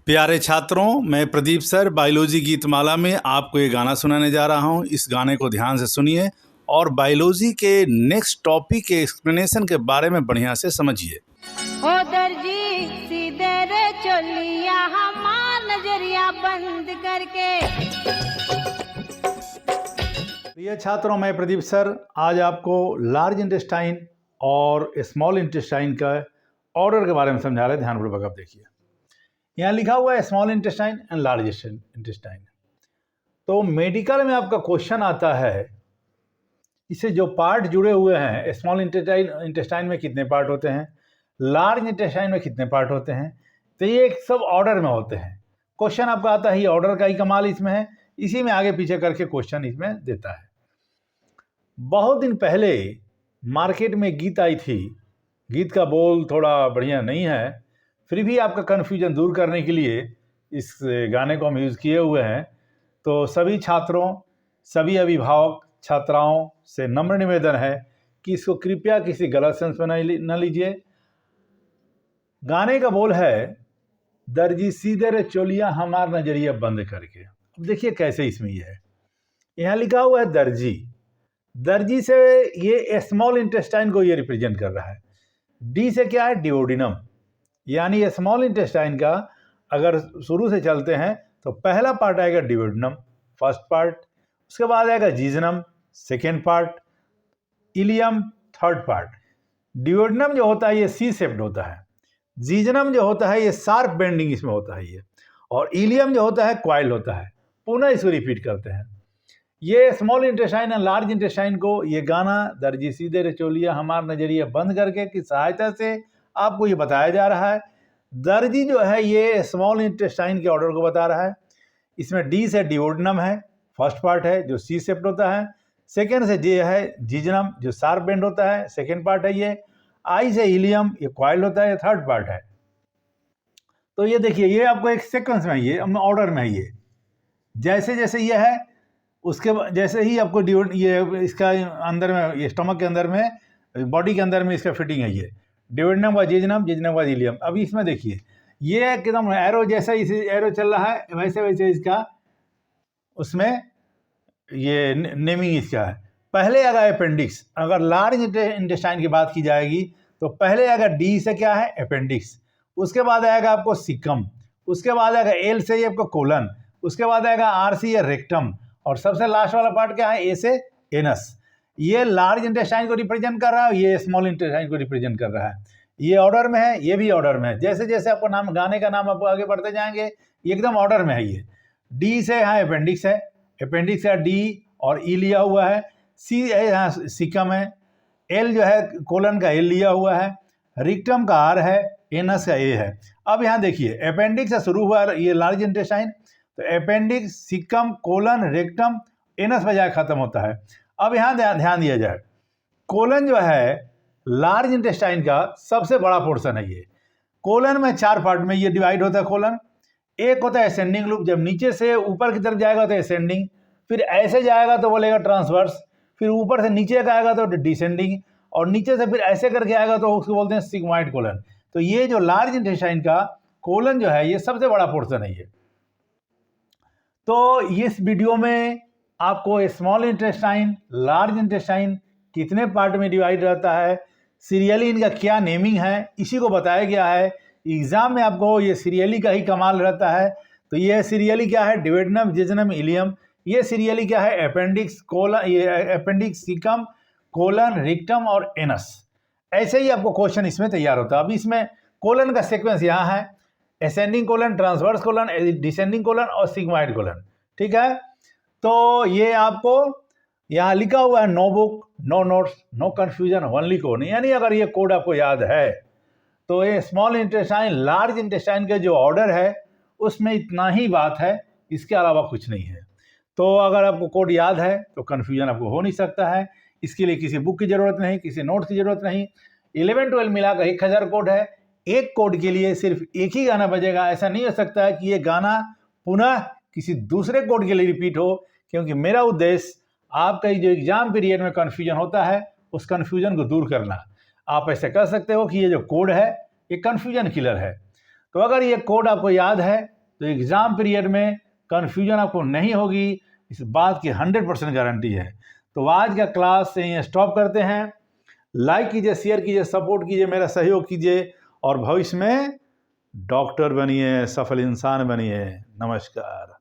प्यारे छात्रों, मैं प्रदीप सर बायोलॉजी गीतमाला में आपको ये गाना सुनाने जा रहा हूँ। इस गाने को ध्यान से सुनिए और बायोलॉजी के नेक्स्ट टॉपिक के एक्सप्लेनेशन के बारे में बढ़िया से समझिए। ओ दर्जी सीधे रे चोलिया हमार नजरिया बंद करके। प्रिय छात्रों, मैं प्रदीप सर आज आपको लार्ज इंटेस्टाइन और स्मॉल इंटेस्टाइन का ऑर्डर के बारे में समझा रहे हैं। ध्यानपूर्वक आप देखिए, यहाँ लिखा हुआ है small intestine and large intestine. तो मेडिकल में आपका क्वेश्चन आता है, इससे जो पार्ट जुड़े हुए हैं, स्मॉल इंटेस्टाइन में कितने पार्ट होते हैं, लार्ज इंटेस्टाइन में कितने पार्ट होते हैं, तो ये एक सब ऑर्डर में होते हैं। क्वेश्चन आपका आता है, ये ऑर्डर का ही कमाल इसमें है, इसी में आगे पीछे करके क्वेश्चन इसमें देता है। बहुत दिन पहले मार्केट में गीत आई थी, गीत का बोल थोड़ा बढ़िया नहीं है, फिर भी आपका कन्फ्यूजन दूर करने के लिए इस गाने को हम यूज़ किए हुए हैं। तो सभी छात्रों, सभी अभिभावक छात्राओं से नम्र निवेदन है कि इसको कृपया किसी गलत सेंस में न लीजिए। गाने का बोल है, दर्जी सीधे रे चोलिया हमार नजरिया बंद करके। अब देखिए कैसे इसमें ये है, यहाँ लिखा हुआ है दर्जी। दर्जी से ये स्मॉल इंटेस्टाइन को ये रिप्रेजेंट कर रहा है। डी से क्या है, डिओडिनम, यानी स्मॉल इंटेस्टाइन का अगर शुरू से चलते हैं तो पहला पार्ट आएगा डिओडिनम, फर्स्ट पार्ट, उसके बाद आएगा jejunum, second part, ileum, third part. Duodenum जो होता है ये सी शेप्ड होता है, जीजनम जो होता है ये शार्प बेंडिंग इसमें होता है ये, और इलियम जो होता है क्वाइल होता है। पुनः इसको रिपीट करते हैं। ये स्मॉल इंटेस्टाइन और लार्ज इंटेस्टाइन को ये गाना दर्जी सीधे रे चोलिया हमार नजरिया बंद करके की सहायता से आपको ये बताया जा रहा है। दर्जी जो है ये स्मॉल इंटेस्टाइन के ऑर्डर को बता रहा है। इसमें डी से डिओडिनम है, फर्स्ट पार्ट है जो सी शेप्ड होता है। सेकेंड से जे है जीजनम जो शार्प बेंड होता है, सेकेंड पार्ट है ये। आई से इलियम ये क्वाइल होता है, ये थर्ड पार्ट है। तो ये देखिए, ये आपको एक सीक्वेंस में, ये ऑर्डर में है। ये जैसे जैसे ये है उसके जैसे ही आपको ये इसका अंदर में, ये स्टमक के अंदर में, बॉडी के अंदर में इसका फिटिंग है। ये डिओडिनम व जीजनम, जीजनम व इलियम। अभी इसमें देखिए, ये एकदम एरो जैसा इसे एरो चल रहा है, वैसे वैसे इसका उसमें ये नेमिंग इसका है। पहले आएगा अपेंडिक्स। अगर लार्ज इंटेस्टाइन की बात की जाएगी तो पहले आएगा डी से क्या है, अपेंडिक्स, उसके बाद आएगा आपको सिकम, उसके बाद आएगा एल से ये आपको कोलन, उसके बाद आएगा आर से ये रेक्टम, और सबसे लास्ट वाला पार्ट क्या है, ए से एनस। ये लार्ज इंटेस्टाइन को रिप्रेजेंट कर रहा है, ये स्मॉल इंटेस्टाइन को रिप्रेजेंट कर रहा है। ये ऑर्डर में है, ये भी ऑर्डर में है। जैसे जैसे आपको नाम, गाने का नाम आपको आगे बढ़ते जाएंगे, ये एकदम ऑर्डर में है। ये डी से यहाँ अपेंडिक्स है, अपेंडिक्स है डी और ई लिया हुआ है। सी है यहाँ सिकम है, एल जो है कोलन का एल लिया हुआ है, रिक्टम का आर है, एनस का ए है। अब यहाँ देखिए, अपेंडिक्स से शुरू हुआ ये लार्ज इंटेस्टाइन, तो appendix, caecum, colon, rectum, anus बजाय खत्म होता है। अब यहाँ ध्यान दिया जाए, कोलन जो है लार्ज इंटेस्टाइन का सबसे बड़ा पोर्शन है। ये कोलन में 4 पार्ट में ये डिवाइड होता है। कोलन एक होता है असेंडिंग लूप, जब नीचे से ऊपर की तरफ जाएगा तो असेंडिंग, फिर ऐसे जाएगा तो बोलेगा ट्रांसवर्स, फिर ऊपर से नीचे का आएगा तो डिसेंडिंग, और नीचे से फिर ऐसे करके आएगा तो उसको बोलते हैं सिग्मॉइड कोलन। तो ये जो लार्ज इंटेस्टाइन का कोलन जो है ये सबसे बड़ा पोर्शन है ये। तो इस वीडियो में आपको स्मॉल इंटेस्टाइन, लार्ज इंटेस्टाइन कितने पार्ट में डिवाइड रहता है, सीरियली इनका क्या नेमिंग है, इसी को बताया गया है। एग्जाम में आपको ये सीरियली का ही कमाल रहता है। तो ये सीरियली क्या है, डिओडिनम, जीजनम, इलियम। ये सीरियली क्या है, अपेंडिक्स, कोलन, ये अपेंडिक्स, सिकम, कोलन, रिक्टम और एनस। ऐसे ही आपको क्वेश्चन इसमें तैयार होता है। अब इसमें कोलन का सीक्वेंस यहाँ है, ascending colon, transverse colon, descending colon और सिग्मॉइड कोलन। ठीक है, तो ये आपको यहाँ लिखा हुआ है, no book, no notes, no confusion, only code. यानी अगर ये कोड आपको याद है तो ये स्मॉल इंटेस्टाइन, लार्ज इंटेस्टाइन के जो ऑर्डर है उसमें इतना ही बात है, इसके अलावा कुछ नहीं है। तो अगर आपको कोड याद है तो कन्फ्यूजन आपको हो नहीं सकता है। इसके लिए किसी बुक की ज़रूरत नहीं, किसी नोट्स की ज़रूरत नहीं। 11-12 मिलाकर 1000 कोड है। एक कोड के लिए सिर्फ एक ही गाना बजेगा। ऐसा नहीं हो सकता है कि ये गाना पुनः किसी दूसरे कोड के लिए रिपीट हो, क्योंकि मेरा उद्देश्य आपका जो एग्जाम पीरियड में कन्फ्यूजन होता है उस कन्फ्यूजन को दूर करना। आप ऐसे कह सकते हो कि ये जो कोड है ये कन्फ्यूजन किलर है। तो अगर ये कोड आपको याद है तो एग्ज़ाम पीरियड में कन्फ्यूजन आपको नहीं होगी, इस बात की 100% गारंटी है। तो आज का क्लास यहीं स्टॉप करते हैं। लाइक कीजिए, शेयर कीजिए, सपोर्ट कीजिए, मेरा सहयोग कीजिए और भविष्य में डॉक्टर बनिए, सफल इंसान बनिए। नमस्कार।